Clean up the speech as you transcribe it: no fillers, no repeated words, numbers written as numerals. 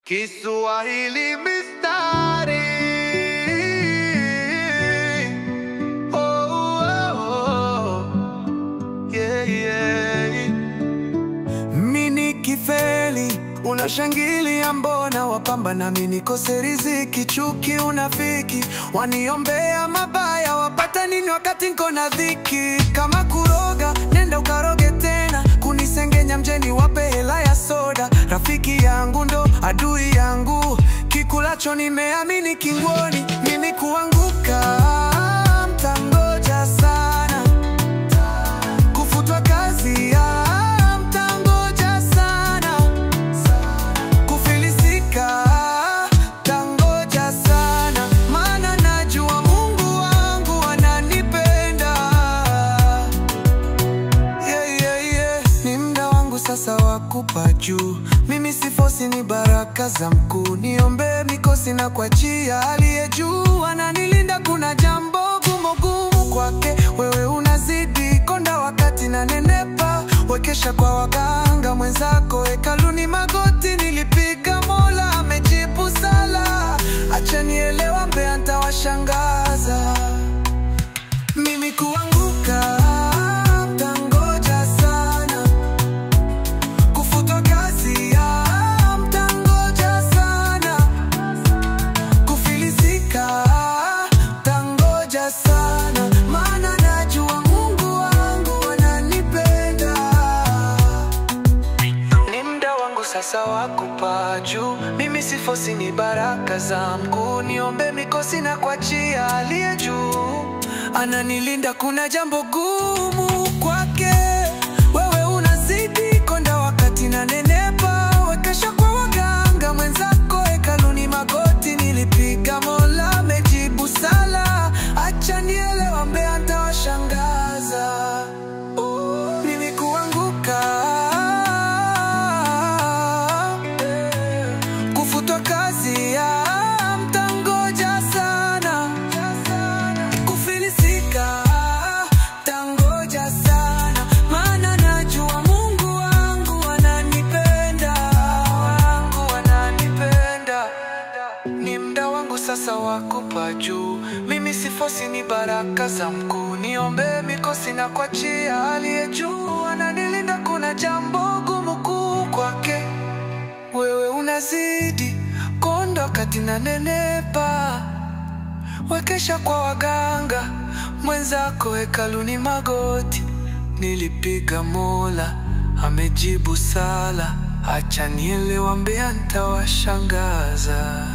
Kiswahili mistari. Oh, oh, oh. Yeah, yeah. Mini kifeli unashangilia, mbona wapamba na mimi nikose riziki? Chuki unafiki waniombea mabaya, wapata nini wakati niko na dhiki? Kama kuroga nenda ukaroge tena, kunisengenya mjeni wape hela ya soda. Rafiki yangu ndo adui yangu, kikulacho nimeamini kingoni. Mimi kuanguka mtangoja sana, kufutwa kazi ya mtangoja sana, kufilisika tangoja sana, maana najua Mungu wangu ananipenda. Yeah, yeah, yeah. Ni muda wangu sasa wa kupa juu, mimi sifosi, ni baraka za mkuu. Niombe mikosi na kuachia aliye juu, ananilinda. Kuna jambo gumu kwake, wewe unazidi konda wakati na nenepa. Wekesha kwa waganga mwenzako hekaluni, magoti nilipiga, Mola amejibu sala. Acha nielewa mbea ntawashangaza. Mimi kuanguka mtangoja sana, kufutwa kazi ya mtangoja sana, kufilisika tangoja sana, maana najua Mungu wangu ananipenda. Ni muda wangu sasa wa kupaa juu, mimi sifosi, ni baraka za mkuu. Niombe mikosi na kuachia aliye juu, ananilinda. Kuna jambo gumu kwake, wewe unazidi konda wakati na nenepa. Wekesha kwa waganga mwenzako hekaluni, magoti nilipiga, Mola amejibu sala. Acha nielewa mbea ntawashangaza. Mimi kuanguka, kufutwa kazi ya mtangoja sana, kufilisika tangoja sana, maana najua Mungu wangu ananipenda, Ni muda wangu sasa wa kupa juu, mimi sifosi, ni baraka za mkuu. Niombe mikosi na kuachia aliye juu, ananilinda. Kuna jambo gumu kuu kwake, wewe unazidi konda wakati na nenepa. Wekesha kwa waganga mwenzako hekaluni, magoti nilipiga, Mola amejibu sala. Acha nielewa mbea ntawashangaza.